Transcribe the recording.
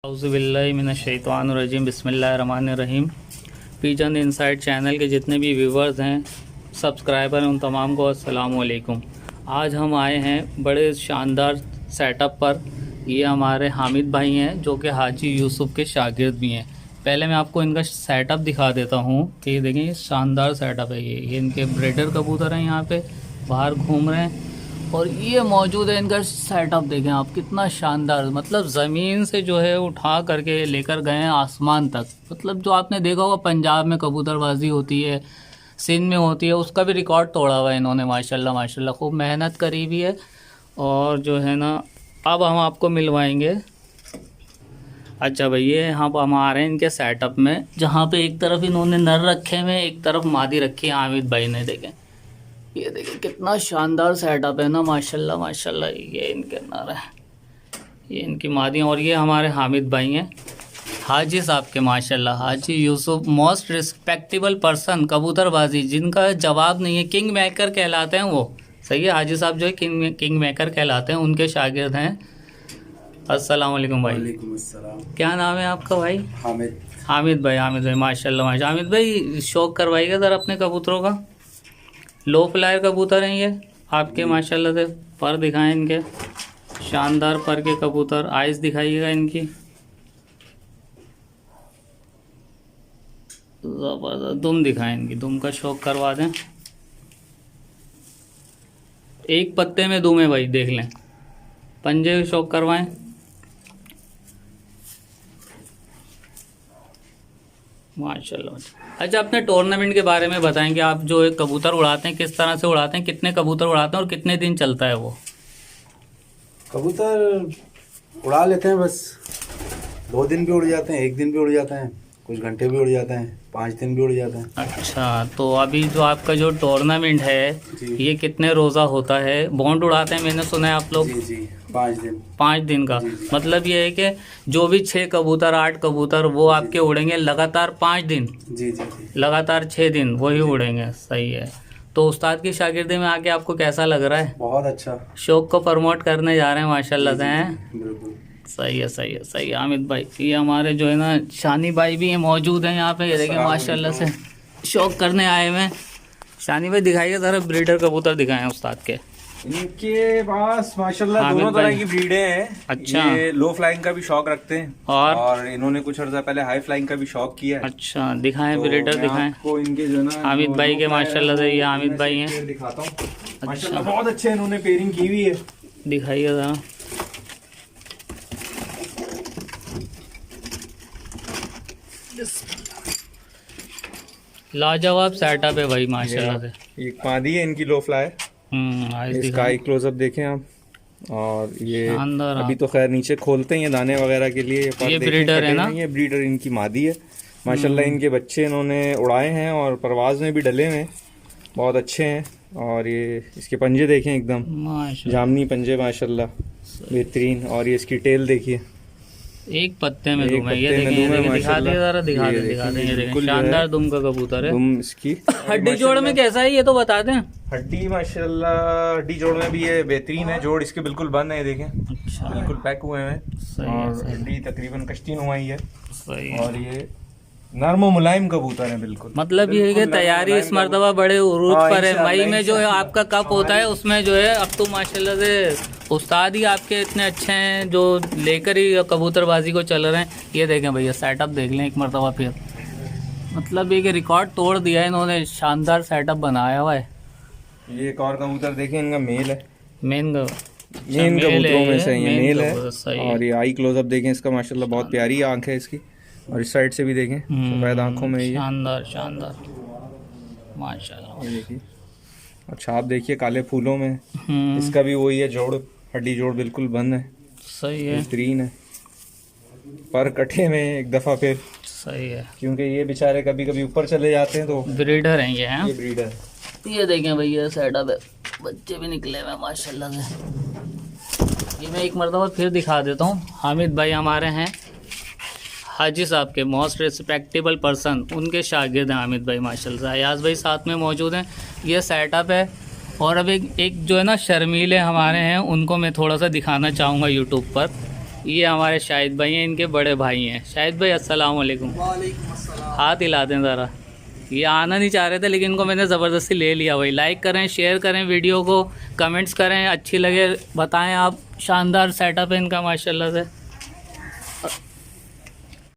औज़ुबिल्लाहिमिनश्शैतानिर्रजीम बिस्मिल्लाहिर्रहमानिर्रहीम। Pigeon inside channel के जितने भी व्यूवर्स हैं, सब्सक्राइबर हैं, उन तमाम को अस्सलाम वालेकुम। आज हम आए हैं बड़े शानदार सेटअप पर। ये हमारे हामिद भाई हैं जो कि हाजी यूसुफ के शागिर्द भी हैं। पहले मैं आपको इनका सेटअप दिखा देता हूँ कि ये देखें, ये शानदार सेटअप है। ये इनके ब्रीडर कबूतर हैं, यहाँ पे बाहर घूम रहे हैं। और ये मौजूद है इनका सेटअप, देखें आप कितना शानदार, मतलब ज़मीन से जो है उठा करके लेकर गए हैं आसमान तक। मतलब जो आपने देखा होगा पंजाब में कबूतरबाजी होती है, सिंध में होती है, उसका भी रिकॉर्ड तोड़ा हुआ है इन्होंने। माशाल्लाह माशाल्लाह खूब मेहनत करी भी है। और जो है ना, अब हम आपको मिलवाएंगे। अच्छा भाई, ये यहाँ पर हम आ रहे हैं इनके सेटअप में, जहाँ पे एक तरफ इन्होंने नर रखे हुए, एक तरफ मादी रखी है हामिद भाई ने। देखें, ये देखिए कितना शानदार सेटअप है ना, माशाल्लाह माशाल्लाह। ये इनके नर है, ये इनकी मादी, और ये हमारे हामिद भाई हैं हाजी साहब के। माशाल्लाह हाजी यूसुफ, मोस्ट रिस्पेक्टेबल पर्सन कबूतरबाजी, जिनका जवाब नहीं है, किंग मेकर कहलाते हैं वो। सही है, हाजी साहब जो है किंग मेकर कहलाते हैं, उनके शागिर्द हैं। अस्सलाम वालेकुम भाई। वालेकुम अस्सलाम। क्या नाम है आपका भाई? हामिद। हामिद भाई माशाल्लाह माशाल्लाह। हामिद भाई शौक करवाइएगा ज़रा अपने कबूतरों का। लो फ्लायर कबूतर हैं ये आपके, माशाल्लाह से। पर दिखाएं इनके, शानदार पर के कबूतर। आइस दिखाइएगा इनकी, ज़बरदस्त। दुम दिखाएं इनकी, दुम का शौक करवा दें। एक पत्ते में दुम है भाई, देख लें। पंजे शौक करवाएं। माशाल्लाह। अच्छा, अपने टूर्नामेंट के बारे में बताएं कि आप जो एक कबूतर उड़ाते हैं किस तरह से उड़ाते हैं, कितने कबूतर उड़ाते हैं और कितने दिन चलता है वो? कबूतर उड़ा लेते हैं, बस 2 दिन भी उड़ जाते हैं, 1 दिन भी उड़ जाते हैं, कुछ घंटे भी उड़ जाते हैं, 5 दिन भी उड़ जाते हैं। अच्छा, तो अभी जो आपका जो टूर्नामेंट है, ये कितने रोज़ा होता है? बॉन्ड उड़ाते हैं मैंने सुना है आप लोग। जी 5 दिन। 5 दिन का। जी। मतलब ये है कि जो भी 6 कबूतर 8 कबूतर वो आपके उड़ेंगे लगातार 5 दिन। जी। लगातार 6 दिन वही उड़ेंगे। सही है। तो उस्ताद की शागिर्दी में आके आपको कैसा लग रहा है? बहुत अच्छा। शौक को प्रमोट करने जा रहे हैं माशाल्लाह से, हैं? बिल्कुल सही है सही है सही है। हामिद भाई, ये हमारे जो है ना शानी भाई भी हैं, मौजूद हैं यहाँ पे। ये देखें माशाल्लाह से शौक करने आए हुए हैं। शानी भाई दिखाइए ज़रा, ब्रीडर कबूतर दिखाएं उस्ताद के। इनके पास माशाल्लाह दोनों तरह की ब्रीडें हैं। अच्छा। ये लो फ्लाइंग का भी शौक रखते हैं, और इन्होंने कुछ अर्सा पहले हाई फ्लाइंग का भी शौक किया है। अच्छा, दिखाएं तो ब्रीडर दिखाएं। आपको इनके जो ना हामिद भाई के माशाल्लाह से, ये हामिद भाई हैं। पेयर दिखाता हूँ। माशाल्लाह बहुत अच्छे इन्होंने पेयरिंग की हुई है। दिखाइए ज़रा। लाजवाब सेटअप है भाई माशाल्लाह से। एक मादी है इनकी लो फ्लाई, इसका आई क्लोजअप देखें आप। और ये अभी तो खैर नीचे खोलते हैं ये दाने वगैरह के लिए। ये ब्रीडर है ना? ये ब्रीडर इनकी मादी है माशाल्लाह। इनके बच्चे इन्होंने उड़ाए हैं और परवाज में भी डले हुए हैं, बहुत अच्छे हैं। और ये इसके पंजे देखें, एकदम जामनी पंजे माशाल्लाह, बेहतरीन। और ये इसकी टेल देखिए, एक पत्ते में दुम है। ये देखें, दिखा दे ज़रा, दिखा दे। शानदार दुम का कबूतर है। दुम इसकी हड्डी जोड़ में कैसा है ये तो बता दें। हड्डी माशाल्लाह, हड्डी जोड़ में भी ये बेहतरीन है। जोड़ इसके बिल्कुल बंद है, ये देखें। अच्छा, बिल्कुल पैक हुए हैं। और हड्डी तकरीबन कश्ती नुमाई है। सही। और ये नरम और मुलायम कबूतर है बिल्कुल। मतलब ये है कि तैयारी इस मरतबा बड़े उरूज पर है। मई में जो है आपका कप होता है, उसमें जो है अब तो माशाल्लाह से उस्ताद ही आपके इतने अच्छे हैं जो लेकर ही कबूतरबाजी को चल रहे हैं। ये देखें भैया, सेटअप देख लें एक मरतबा फिर। मतलब ये कि रिकॉर्ड तोड़ दिया है इन्होंने, शानदार सेटअप बनाया हुआ है। ये एक और कबूतर देखें, इनका मेल है। मेन कबूतरों में से ये मेल है। और ये आई क्लोजअप देखें इसका, माशाल्लाह बहुत प्यारी आंख है इसकी। और इस साइड से भी देखें, सफेद आंखों में ये शानदार शानदार माशाल्लाह। देखिए, और छाप देखिए काले फूलों में। इसका भी वही है, जोड़ हड्डी जोड़ बिल्कुल बंद है। सही है, बेहतरीन है। पर कटे में एक दफा फिर। सही है, क्योंकि ये बेचारे कभी कभी ऊपर चले जाते हैं, तो ब्रीडर हैं ये, हैं? ये ब्रीडर। ये देखें भैया सेटअप है, बच्चे भी निकले हुए माशाल्लाह से। ये मैं एक मरतबा फिर दिखा देता हूँ। हामिद भाई हमारे हैं हाजी साहब के, मोस्ट रिस्पेक्टेबल पर्सन, उनके शागिर्द हैं हामिद भाई माशाल्लाह। अयाज भाई साथ में मौजूद हैं। ये सेटअप है। और अब एक जो है ना शर्मीले हमारे हैं, उनको मैं थोड़ा सा दिखाना चाहूँगा यूट्यूब पर। ये हमारे शाहिद भाई हैं, इनके बड़े भाई हैं। शाहिद भाई अस्सलाम वालेकुम। हाथ हिला दें ज़रा। ये आना नहीं चाह रहे थे लेकिन इनको मैंने ज़बरदस्ती ले लिया भाई। लाइक करें, शेयर करें वीडियो को, कमेंट्स करें, अच्छी लगे बताएं आप। शानदार सेटअप है इनका माशाल्लाह से।